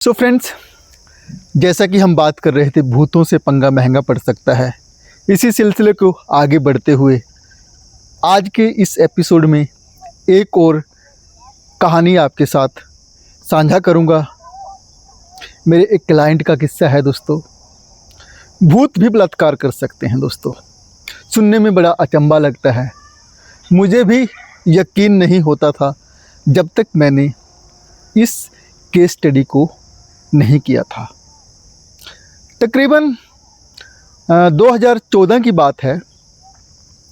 So friends, जैसा कि हम बात कर रहे थे भूतों से पंगा महंगा पड़ सकता है, इसी सिलसिले को आगे बढ़ते हुए आज के इस एपिसोड में एक और कहानी आपके साथ साझा करूंगा। मेरे एक क्लाइंट का किस्सा है दोस्तों। भूत भी बलात्कार कर सकते हैं दोस्तों। सुनने में बड़ा अचंभा लगता है, मुझे भी यकीन नहीं होता था जब तक मैंने इस केस स्टडी को नहीं किया था। तकरीबन 2014 की बात है।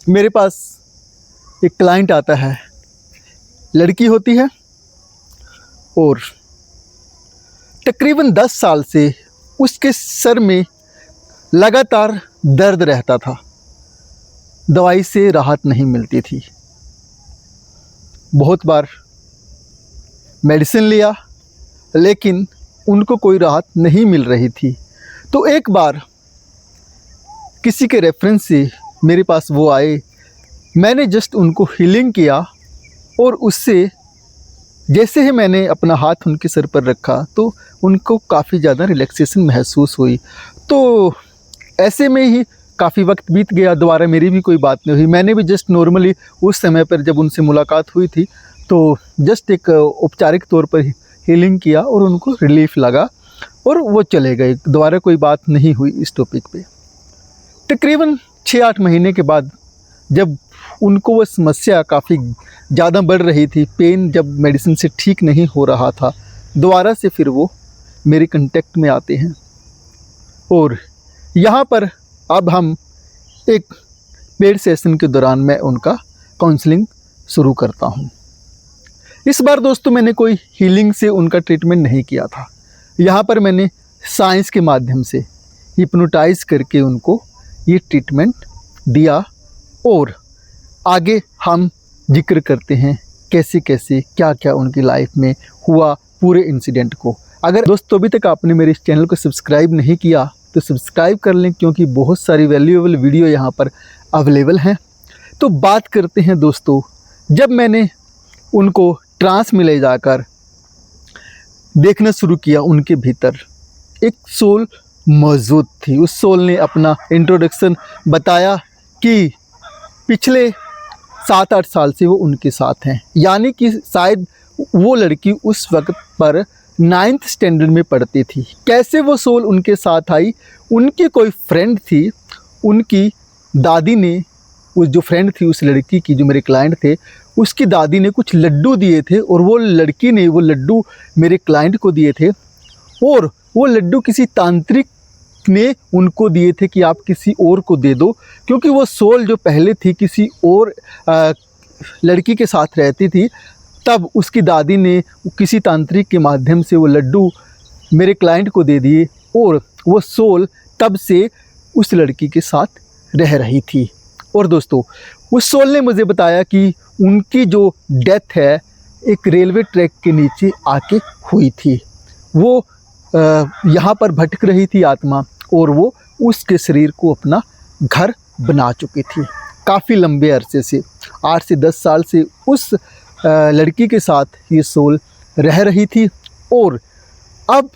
मेरे पास एक क्लाइंट आता है, लड़की होती है और तकरीबन 10 साल से उसके सर में लगातार दर्द रहता था, दवाई से राहत नहीं मिलती थी। बहुत बार मेडिसिन लिया लेकिन उनको कोई राहत नहीं मिल रही थी। तो एक बार किसी के रेफरेंस से मेरे पास वो आए, मैंने जस्ट उनको हीलिंग किया और उससे जैसे ही मैंने अपना हाथ उनके सर पर रखा तो उनको काफ़ी ज़्यादा रिलैक्सेशन महसूस हुई। तो ऐसे में ही काफ़ी वक्त बीत गया, दोबारा मेरी भी कोई बात नहीं हुई। मैंने भी जस्ट नॉर्मली उस समय पर जब उनसे मुलाकात हुई थी तो जस्ट एक औपचारिक तौर पर हीलिंग किया और उनको रिलीफ लगा और वो चले गए। दोबारा कोई बात नहीं हुई इस टॉपिक पे। तकरीबन 6-8 महीने के बाद जब उनको वो समस्या काफ़ी ज़्यादा बढ़ रही थी, पेन जब मेडिसिन से ठीक नहीं हो रहा था, दोबारा से फिर वो मेरे कांटेक्ट में आते हैं। और यहाँ पर अब हम एक पेड सेशन के दौरान मैं उनका काउंसलिंग शुरू करता हूँ। इस बार दोस्तों मैंने कोई हीलिंग से उनका ट्रीटमेंट नहीं किया था। यहाँ पर मैंने साइंस के माध्यम से हिप्नोटाइज करके उनको ये ट्रीटमेंट दिया और आगे हम जिक्र करते हैं कैसे कैसे क्या क्या उनकी लाइफ में हुआ पूरे इंसिडेंट को। अगर दोस्तों अभी तक आपने मेरे इस चैनल को सब्सक्राइब नहीं किया तो सब्सक्राइब कर लें, क्योंकि बहुत सारी वैल्यूएबल वीडियो यहाँ पर अवेलेबल हैं। तो बात करते हैं दोस्तों, जब मैंने उनको ट्रांस में ले जाकर देखना शुरू किया, उनके भीतर एक सोल मौजूद थी। उस सोल ने अपना इंट्रोडक्शन बताया कि पिछले 7-8 साल से वो उनके साथ हैं, यानी कि शायद वो लड़की उस वक्त पर 9th स्टैंडर्ड में पढ़ती थी। कैसे वो सोल उनके साथ आई? उनकी कोई फ्रेंड थी, उनकी दादी ने, वो जो फ्रेंड थी उस लड़की की, जो मेरे क्लाइंट थे, उसकी दादी ने कुछ लड्डू दिए थे और वो लड़की ने वो लड्डू मेरे क्लाइंट को दिए थे और वो लड्डू किसी तांत्रिक ने उनको दिए थे कि आप किसी और को दे दो, क्योंकि वो सोल जो पहले थी किसी और लड़की के साथ रहती थी। तब उसकी दादी ने किसी तांत्रिक के माध्यम से वो लड्डू मेरे क्लाइंट को दे दिए और वो सोल तब से उस लड़की के साथ रह रही थी। और दोस्तों उस सोल ने मुझे बताया कि उनकी जो डेथ है एक रेलवे ट्रैक के नीचे आके हुई थी। वो यहाँ पर भटक रही थी आत्मा और वो उसके शरीर को अपना घर बना चुकी थी। काफ़ी लंबे अरसे से 8 से 10 साल से उस लड़की के साथ ये सोल रह रही थी। और अब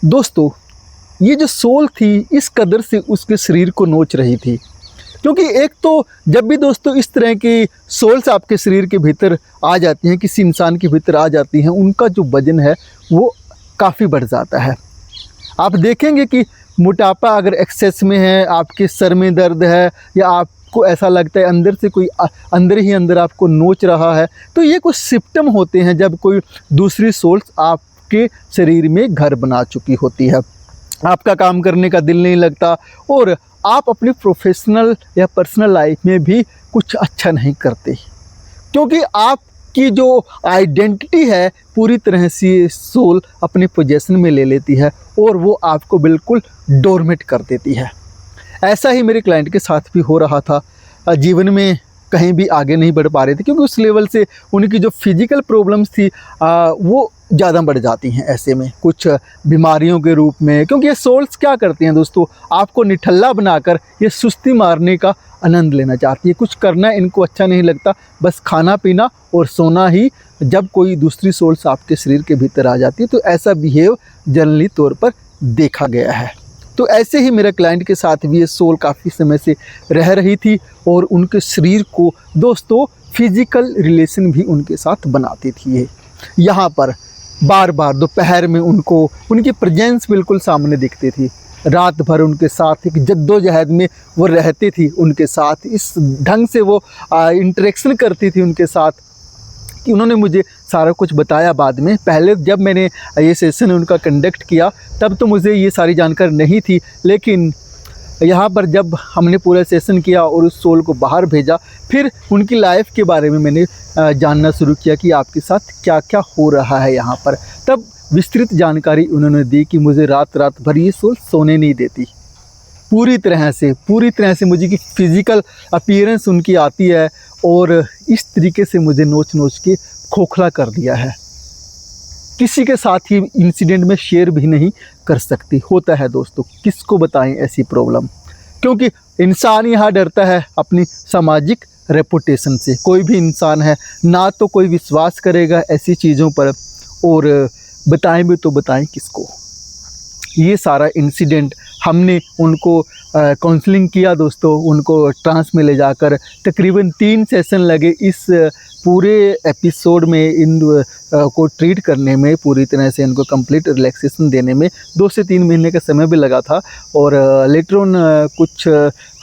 दोस्तों ये जो सोल थी इस कदर से उसके शरीर को नोच रही थी, क्योंकि एक तो जब भी दोस्तों इस तरह की सोल्स आपके शरीर के भीतर आ जाती हैं, किसी इंसान के भीतर आ जाती हैं, उनका जो वजन है वो काफ़ी बढ़ जाता है। आप देखेंगे कि मोटापा अगर एक्सेस में है, आपके सर में दर्द है या आपको ऐसा लगता है अंदर से कोई अंदर ही अंदर आपको नोच रहा है, तो ये कुछ सिम्पटम होते हैं जब कोई दूसरी सोल्स आपके शरीर में घर बना चुकी होती है। आपका काम करने का दिल नहीं लगता और आप अपनी प्रोफेशनल या पर्सनल लाइफ में भी कुछ अच्छा नहीं करते, क्योंकि आपकी जो आइडेंटिटी है पूरी तरह से सोल अपने पोजेशन में ले लेती है और वो आपको बिल्कुल डोरमेट कर देती है। ऐसा ही मेरे क्लाइंट के साथ भी हो रहा था। जीवन में कहीं भी आगे नहीं बढ़ पा रहे थे, क्योंकि उस लेवल से उनकी जो फिजिकल प्रॉब्लम्स थी वो ज़्यादा बढ़ जाती हैं ऐसे में, कुछ बीमारियों के रूप में। क्योंकि ये सोल्स क्या करती हैं दोस्तों, आपको निठल्ला बनाकर ये सुस्ती मारने का आनंद लेना चाहती है। कुछ करना इनको अच्छा नहीं लगता, बस खाना पीना और सोना ही जब कोई दूसरी सोल्स आपके शरीर के भीतर आ जाती है तो ऐसा बिहेव जनरली तौर पर देखा गया है। तो ऐसे ही मेरे क्लाइंट के साथ भी ये सोल काफ़ी समय से रह रही थी और उनके शरीर को दोस्तों फिजिकल रिलेशन भी उनके साथ बनाती थी। ये यहाँ पर बार बार दोपहर में उनको उनकी प्रेजेंस बिल्कुल सामने दिखती थी। रात भर उनके साथ एक जद्दोजहद में वो रहती थी, उनके साथ इस ढंग से वो इंटरेक्शन करती थी उनके साथ कि उन्होंने मुझे सारा कुछ बताया बाद में। पहले जब मैंने ये सेशन उनका कंडक्ट किया तब तो मुझे ये सारी जानकारी नहीं थी, लेकिन यहाँ पर जब हमने पूरा सेशन किया और उस सोल को बाहर भेजा, फिर उनकी लाइफ के बारे में मैंने जानना शुरू किया कि आपके साथ क्या क्या हो रहा है यहाँ पर। तब विस्तृत जानकारी उन्होंने दी कि मुझे रात रात भर ये सोल सोने नहीं देती, पूरी तरह से मुझे की फिज़िकल अपीयरेंस उनकी आती है और इस तरीके से मुझे नोच नोच के खोखला कर दिया है। किसी के साथ ही इंसिडेंट में शेयर भी नहीं कर सकती। होता है दोस्तों, किसको बताएं ऐसी प्रॉब्लम, क्योंकि इंसान यहाँ डरता है अपनी सामाजिक रेपुटेशन से। कोई भी इंसान है ना तो कोई विश्वास करेगा ऐसी चीज़ों पर, और बताएं भी तो बताएं किसको। ये सारा इंसिडेंट हमने उनको काउंसलिंग किया दोस्तों, उनको ट्रांस में ले जाकर तकरीबन 3 सेशन लगे इस पूरे एपिसोड में इन को ट्रीट करने में, पूरी तरह से इनको कंप्लीट रिलैक्सेशन देने में 2 से 3 महीने का समय भी लगा था। और लेटर ऑन कुछ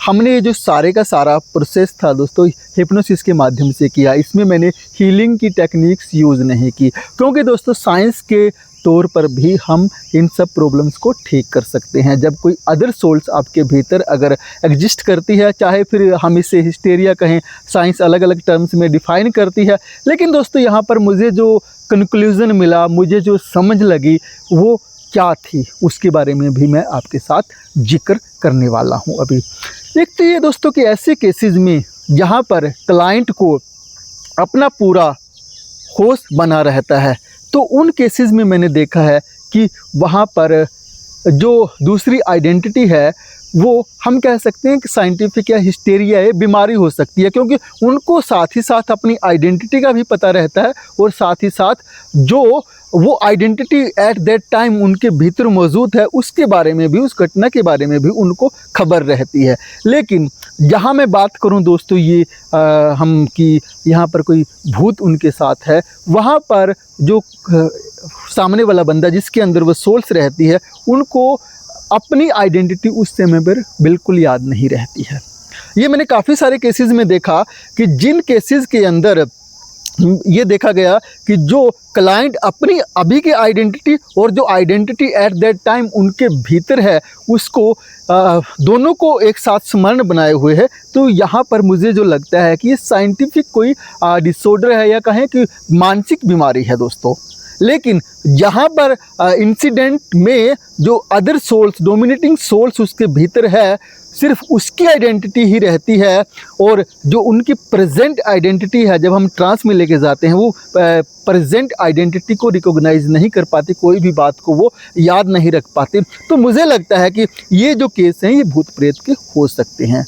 हमने जो सारे का सारा प्रोसेस था दोस्तों हिप्नोसिस के माध्यम से किया। इसमें मैंने हीलिंग की टेक्निक्स यूज़ नहीं की, क्योंकि दोस्तों साइंस के तौर पर भी हम इन सब प्रॉब्लम्स को ठीक कर सकते हैं। जब कोई अदर सोल्स आपके भीतर अगर एग्जिस्ट करती है, चाहे फिर हम इसे हिस्टेरिया कहें, साइंस अलग अलग टर्म्स में डिफ़ाइन करती है, लेकिन दोस्तों यहाँ पर मुझे जो कंक्लूज़न मिला, मुझे जो समझ लगी वो क्या थी, उसके बारे में भी मैं आपके साथ जिक्र करने वाला हूँ अभी। एक तो ये दोस्तों कि ऐसे केसेस में जहाँ पर क्लाइंट को अपना पूरा होश बना रहता है, तो उन केसेस में मैंने देखा है कि वहाँ पर जो दूसरी आइडेंटिटी है वो हम कह सकते हैं कि साइंटिफिक या हिस्टेरिया है, बीमारी हो सकती है, क्योंकि उनको साथ ही साथ अपनी आइडेंटिटी का भी पता रहता है और साथ ही साथ जो वो आइडेंटिटी एट दैट टाइम उनके भीतर मौजूद है उसके बारे में भी, उस घटना के बारे में भी उनको खबर रहती है। लेकिन जहाँ मैं बात करूँ दोस्तों ये हम कि यहाँ पर कोई भूत उनके साथ है, वहाँ पर जो सामने वाला बंदा जिसके अंदर वो सोल्स रहती है, उनको अपनी आइडेंटिटी उस समय पर बिल्कुल याद नहीं रहती है। ये मैंने काफ़ी सारे केसेस में देखा कि जिन केसेस के अंदर ये देखा गया कि जो क्लाइंट अपनी अभी की आइडेंटिटी और जो आइडेंटिटी एट दैट टाइम उनके भीतर है उसको दोनों को एक साथ स्मरण बनाए हुए है। तो यहाँ पर मुझे जो लगता है कि ये साइंटिफिक कोई डिसऑर्डर है या कहें कि मानसिक बीमारी है दोस्तों। लेकिन यहाँ पर इंसिडेंट में जो अदर सोल्स, डोमिनेटिंग सोल्स उसके भीतर है, सिर्फ उसकी आइडेंटिटी ही रहती है, और जो उनकी प्रेजेंट आइडेंटिटी है जब हम ट्रांस में लेके जाते हैं वो प्रेजेंट आइडेंटिटी को रिकॉग्नाइज नहीं कर पाते, कोई भी बात को वो याद नहीं रख पाते। तो मुझे लगता है कि ये जो केस हैं ये भूत प्रेत के हो सकते हैं।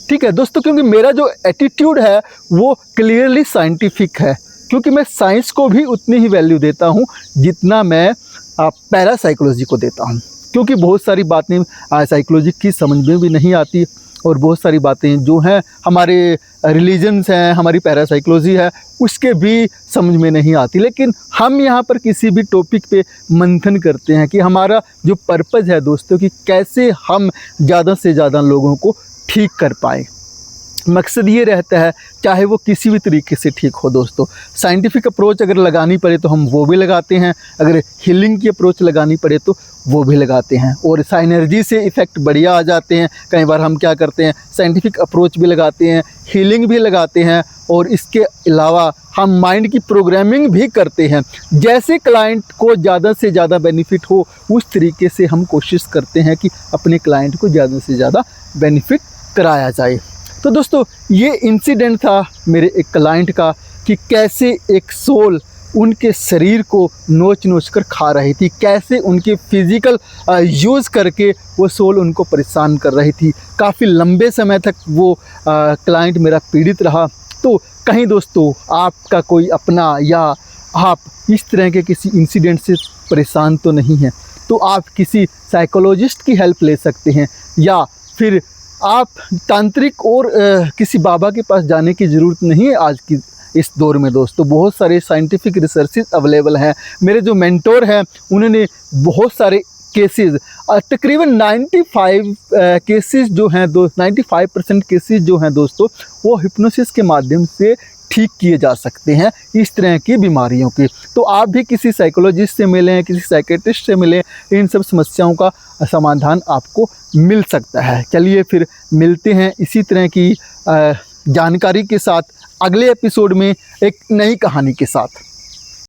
ठीक है दोस्तों, क्योंकि मेरा जो एटीट्यूड है वो क्लियरली साइंटिफिक है, क्योंकि मैं साइंस को भी उतनी ही वैल्यू देता हूँ जितना मैं पैरासाइकोलॉजी को देता हूँ, क्योंकि बहुत सारी बातें साइकोलॉजी की समझ में भी नहीं आती और बहुत सारी बातें जो हैं हमारे रिलीजन्स हैं, हमारी पैरासाइकोलॉजी है, उसके भी समझ में नहीं आती। लेकिन हम यहाँ पर किसी भी टॉपिक पे मंथन करते हैं कि हमारा जो पर्पज़ है दोस्तों कि कैसे हम ज़्यादा से ज़्यादा लोगों को ठीक कर पाएँ। मकसद ये रहता है चाहे वो किसी भी तरीके से ठीक हो दोस्तों। साइंटिफिक अप्रोच अगर लगानी पड़े तो हम वो भी लगाते हैं, अगर हीलिंग की अप्रोच लगानी पड़े तो वो भी लगाते हैं, और साइनर्जी से इफ़ेक्ट बढ़िया आ जाते हैं। कई बार हम क्या करते हैं, साइंटिफिक अप्रोच भी लगाते हैं, हीलिंग भी लगाते हैं, और इसके अलावा हम माइंड की प्रोग्रामिंग भी करते हैं। जैसे क्लाइंट को ज़्यादा से ज़्यादा बेनिफिट हो उस तरीके से हम कोशिश करते हैं कि अपने क्लाइंट को ज़्यादा से ज़्यादा बेनिफिट कराया जाए। तो दोस्तों ये इंसिडेंट था मेरे एक क्लाइंट का कि कैसे एक सोल उनके शरीर को नोच नोच कर खा रही थी, कैसे उनके फिज़िकल यूज़ करके वो सोल उनको परेशान कर रही थी। काफ़ी लंबे समय तक वो क्लाइंट मेरा पीड़ित रहा, तो कहीं दोस्तों आपका कोई अपना या आप इस तरह के किसी इंसिडेंट से परेशान तो नहीं हैं, तो आप किसी साइकोलॉजिस्ट की हेल्प ले सकते हैं, या फिर आप तांत्रिक और किसी बाबा के पास जाने की ज़रूरत नहीं है। आज की इस दौर में दोस्तों बहुत सारे साइंटिफिक रिसर्चेस अवेलेबल हैं। मेरे जो मेंटोर हैं उन्होंने बहुत सारे केसेस, तकरीबन 95 केसेस जो हैं 95% केसेस जो हैं दोस्तों वो हिप्नोसिस के माध्यम से ठीक किए जा सकते हैं इस तरह की बीमारियों के। तो आप भी किसी साइकोलॉजिस्ट से मिलें, किसी साइकेट्रिस्ट से मिलें, इन सब समस्याओं का समाधान आपको मिल सकता है। चलिए फिर मिलते हैं इसी तरह की जानकारी के साथ अगले एपिसोड में एक नई कहानी के साथ।